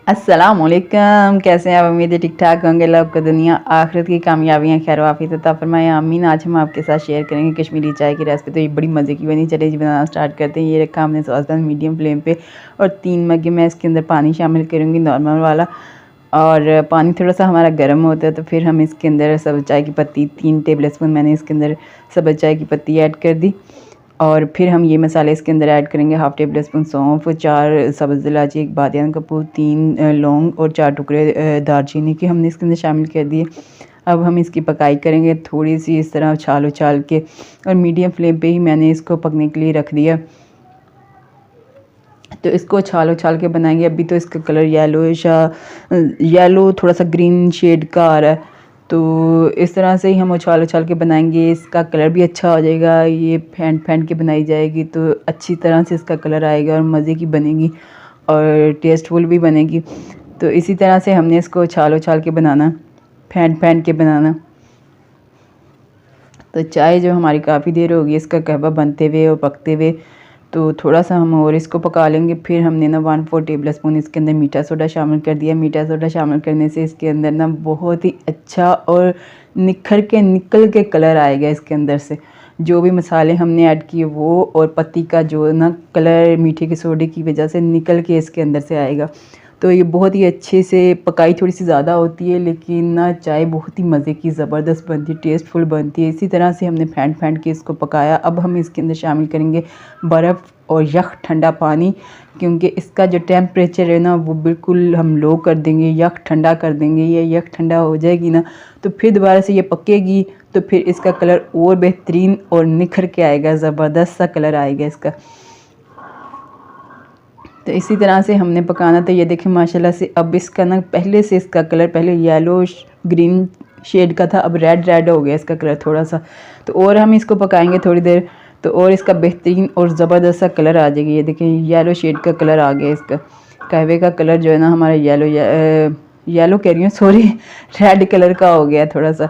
अस्सलामुअलैकुम, कैसे हैं आप? उम्मीद है ठीक ठाक होंगे। लोग को दुनिया आखिरत की कामयाबियाँ खैर वाफियत अता फरमाए, आमीन। आज हम आपके साथ शेयर करेंगे कश्मीरी चाय की रेसिपी। तो ये बड़ी मज़े की बनी। चलिए जी बनाना स्टार्ट करते हैं। ये रखा हमने सॉसपैन मीडियम फ्लेम पे और 3 मग मैं इसके अंदर पानी शामिल करूँगी नॉर्मल वाला। और पानी थोड़ा सा हमारा गर्म होता है तो फिर हम इसके अंदर सब्ज़ चाय की पत्ती 3 टेबल स्पून मैंने इसके अंदर सब्ज़ चाय की पत्ती ऐड कर दी। और फिर हम ये मसाले इसके अंदर ऐड करेंगे। हाफ़ टेबल स्पून सौंफ, 4 सब्ज़ इलायची, 1 बादियान का फूल, 3 लौंग और 4 टुकड़े दालचीनी के हमने इसके अंदर शामिल कर दिए। अब हम इसकी पकाई करेंगे थोड़ी सी इस तरह उछाल उछाल के, और मीडियम फ्लेम पे ही मैंने इसको पकने के लिए रख दिया। तो इसको उछाल उछाल के बनाएंगे। अभी तो इसका कलर येलो थोड़ा सा ग्रीन शेड का आ रहा है। तो इस तरह से ही हम उछाल उछाल के बनाएंगे। इसका कलर भी अच्छा हो जाएगा। ये फेंट फेंट के बनाई जाएगी तो अच्छी तरह से इसका कलर आएगा और मज़े की बनेगी और टेस्टफुल भी बनेगी। तो इसी तरह से हमने इसको उछाल उछाल के बनाना, फेंट फेंट के बनाना। तो चाय जो हमारी काफ़ी देर होगी इसका कहवा बनते हुए और पकते हुए, तो थोड़ा सा हम और इसको पका लेंगे। फिर हमने ना 1/4 टेबल स्पून इसके अंदर मीठा सोडा शामिल कर दिया। मीठा सोडा शामिल करने से इसके अंदर ना बहुत ही अच्छा और निखर के निकल के कलर आएगा इसके अंदर से। जो भी मसाले हमने ऐड किए वो और पत्ती का जो ना कलर मीठे के सोडे की वजह से निकल के इसके अंदर से आएगा। तो ये बहुत ही अच्छे से पकाई थोड़ी सी ज़्यादा होती है, लेकिन ना चाय बहुत ही मज़े की ज़बरदस्त बनती है, टेस्टफुल बनती है। इसी तरह से हमने फेंट फेंट के इसको पकाया। अब हम इसके अंदर शामिल करेंगे बर्फ़ और यख ठंडा पानी, क्योंकि इसका जो टेम्परेचर है ना वो बिल्कुल हम लो कर देंगे, यख ठंडा कर देंगे। ये यख ठंडा हो जाएगी ना तो फिर दोबारा से ये पकेगी तो फिर इसका कलर और बेहतरीन और निखर के आएगा, ज़बरदस्त सा कलर आएगा इसका। तो इसी तरह से हमने पकाना था। ये देखें माशाल्लाह से अब इसका ना पहले से इसका कलर पहले येलो ग्रीन शेड का था, अब रेड रेड हो गया इसका कलर थोड़ा सा। तो और हम इसको पकाएंगे थोड़ी देर तो और इसका बेहतरीन और ज़बरदस्त सा कलर आ जाएगी। ये देखें येलो शेड का कलर आ गया इसका। कहवे का कलर जो है ना हमारा येलो कह रही हूँ सॉरी रेड कलर का हो गया थोड़ा सा।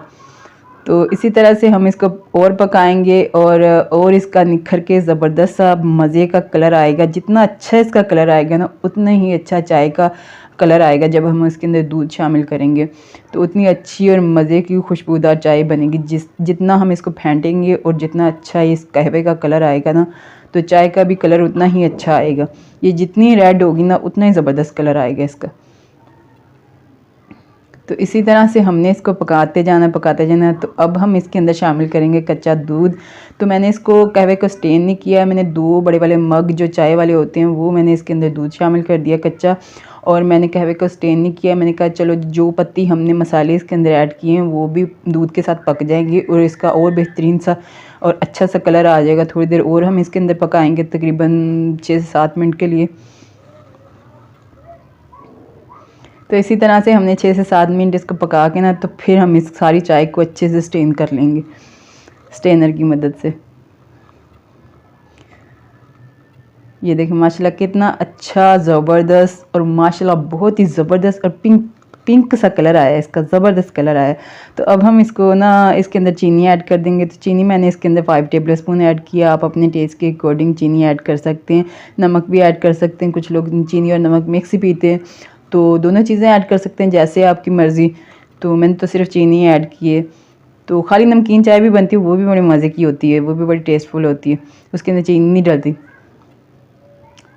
तो इसी तरह से हम इसको और पकाएंगे और इसका निखर के ज़बरदस्त सा मज़े का कलर आएगा। जितना अच्छा इसका कलर आएगा ना उतना ही अच्छा चाय का कलर आएगा। जब हम इसके अंदर दूध शामिल करेंगे तो उतनी अच्छी और मज़े की खुशबूदार चाय बनेगी। जितना हम इसको फेंटेंगे और जितना अच्छा इस कहवे का कलर आएगा ना तो चाय का भी कलर उतना ही अच्छा आएगा। ये जितनी रेड होगी ना उतना ही ज़बरदस्त कलर आएगा इसका। तो इसी तरह से हमने इसको पकाते जाना। तो अब हम इसके अंदर शामिल करेंगे कच्चा दूध। तो मैंने इसको कहवे को स्टेन नहीं किया, मैंने 2 बड़े वाले मग जो चाय वाले होते हैं वो मैंने इसके अंदर दूध शामिल कर दिया कच्चा, और मैंने कहवे को स्टेन नहीं किया। मैंने कहा चलो जो पत्ती हमने मसाले इसके अंदर ऐड किए हैं वो भी दूध के साथ पक जाएंगी और इसका और बेहतरीन सा और अच्छा सा कलर आ जाएगा। थोड़ी देर और हम इसके अंदर पकाएंगे तकरीबन 6 से 7 मिनट के लिए। तो इसी तरह से हमने 6 से 7 मिनट इसको पका के ना तो फिर हम इस सारी चाय को अच्छे से स्टेन कर लेंगे स्टेनर की मदद से। ये देखें माशाल्लाह कितना अच्छा ज़बरदस्त और माशाल्लाह बहुत ही ज़बरदस्त और पिंक सा कलर आया है इसका, ज़बरदस्त कलर आया है। तो अब हम इसको ना इसके अंदर चीनी ऐड कर देंगे। तो चीनी मैंने इसके अंदर 5 टेबल स्पून ऐड किया। आप अपने टेस्ट के अकॉर्डिंग चीनी ऐड कर सकते हैं, नमक भी ऐड कर सकते हैं। कुछ लोग चीनी और नमक मिक्स ही पीते हैं तो दोनों चीज़ें ऐड कर सकते हैं जैसे आपकी मर्ज़ी। तो मैंने तो सिर्फ चीनी ऐड की है। तो खाली नमकीन चाय भी बनती है, वो भी बड़ी मज़े की होती है, वो भी बड़ी टेस्टफुल होती है, उसके अंदर चीनी नहीं डलती।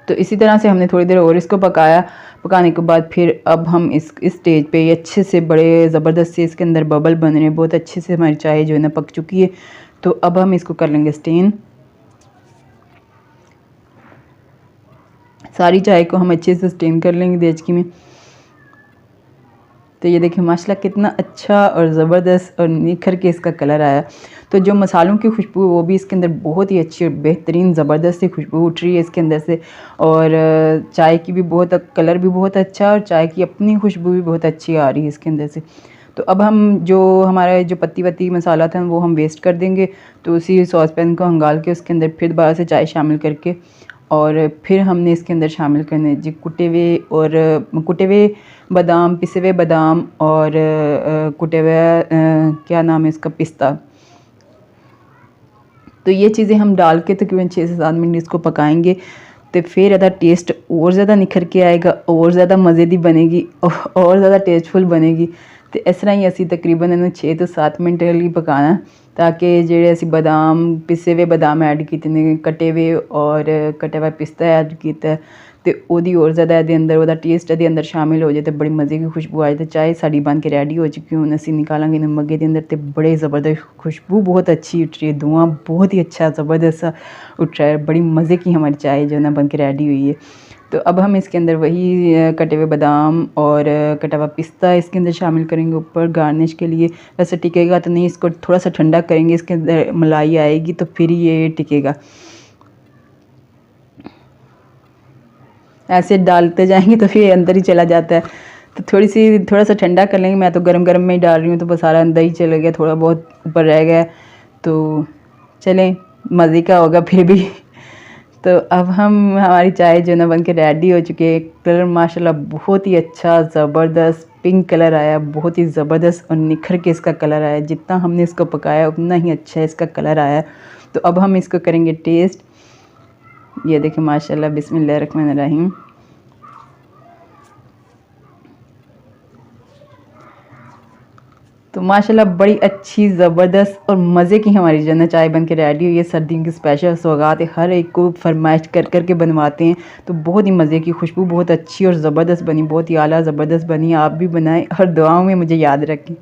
तो इसी तरह से हमने थोड़ी देर और इसको पकाने के बाद फिर अब हम इस स्टेज पे अच्छे से बड़े ज़बरदस्त से इसके अंदर बबल बन रहे हैं। बहुत अच्छे से हमारी चाय जो है ना पक चुकी है। तो अब हम इसको कर लेंगे स्टेन। सारी चाय को हम अच्छे से स्टेन कर लेंगे देचकी में। तो ये देखिए माशाल्लाह कितना अच्छा और ज़बरदस्त और निखर के इसका कलर आया। तो जो मसालों की खुशबू वो भी इसके अंदर बहुत ही अच्छी और बेहतरीन ज़बरदस्त सी खुशबू उठ रही है इसके अंदर से, और चाय की भी बहुत कलर भी बहुत अच्छा और चाय की अपनी खुशबू भी बहुत अच्छी आ रही है इसके अंदर से। तो अब हम जो हमारा जो पत्ती वत्ती मसाला था वो हम वेस्ट कर देंगे। तो उसी सॉस पैन को हंगाल के उसके अंदर फिर दोबारा से चाय शामिल करके और फिर हमने इसके अंदर शामिल करने जी कुटे हुए बादाम, पिसे हुए बादाम और कुटे हुए क्या नाम है इसका, पिस्ता। तो ये चीज़ें हम डाल के तकरीबन 6 से 7 मिनट इसको पकाएंगे तो फिर ਇਹਦਾ टेस्ट और ज़्यादा निखर के आएगा, और ज़्यादा मज़े दी बनेगी और ज़्यादा टेस्टफुल बनेगी। तो इस तरह ही असी तकरीबन इन्हू 6 ਤੋਂ 7 मिनट ਲਈ पकाना ताकि ਜਿਹੜੇ ਅਸੀਂ बादाम पिसे हुए बादाम ऐड ਕੀਤੇ ਨੇ, कटे हुए और कटा हुआ पिस्ता ऐड ਕੀਤਾ तो ਉਹਦੀ और ज़्यादा ਇਹਦੇ ਅੰਦਰ ਉਹਦਾ ਟੇਸਟ ਇਹਦੇ ਅੰਦਰ शामिल हो जाए तो बड़ी मज़े की खुशबू आ जाए। तो चाय साड़ी बन के रेडी हो चुकी हूँ, ਅਸੀਂ निकालेंगे इन मग्गे के अंदर तो बड़े ज़बरदस्त खुशबू बहुत अच्छी उठ रही है, धुआं बहुत ही अच्छा ज़बरदस्त उठ रहा है, बड़ी मज़े की हमारी चाय जो है ना बन के रेडी हुई है। तो अब हम इसके अंदर वही कटे हुए बादाम और कटा हुआ पिस्ता इसके अंदर शामिल करेंगे ऊपर गार्निश के लिए। वैसे टिकेगा तो नहीं, इसको थोड़ा सा ठंडा करेंगे, इसके अंदर मलाई आएगी तो फिर ये टिकेगा। ऐसे डालते जाएंगे तो फिर अंदर ही चला जाता है। तो थोड़ा सा ठंडा कर लेंगे। मैं तो गरम गरम में ही डाल रही हूँ तो बस सारा अंदर ही चला गया, थोड़ा बहुत ऊपर रह गया। तो चलें, मज़े का होगा फिर भी। तो अब हमारी चाय जो ना बन के रेडी हो चुकी है। कलर माशाल्लाह बहुत ही अच्छा ज़बरदस्त पिंक कलर आया, बहुत ही ज़बरदस्त और निखर के इसका कलर आया। जितना हमने इसको पकाया उतना ही अच्छा इसका कलर आया। तो अब हम इसको करेंगे टेस्ट। ये देखिए माशाल्लाह, बिस्मिल्लाहिर्रहमानिर्रहीम। तो माशाल्लाह बड़ी अच्छी ज़बरदस्त और मज़े की हमारी जो है चाय बन के रेडी हुई है। सर्दियों की स्पेशल सौगात है, हर एक को फरमाइश कर के बनवाते हैं। तो बहुत ही मज़े की खुशबू बहुत अच्छी और ज़बरदस्त बनी, बहुत ही आला ज़बरदस्त बनी। आप भी बनाएं और दुआओं में मुझे याद रखें।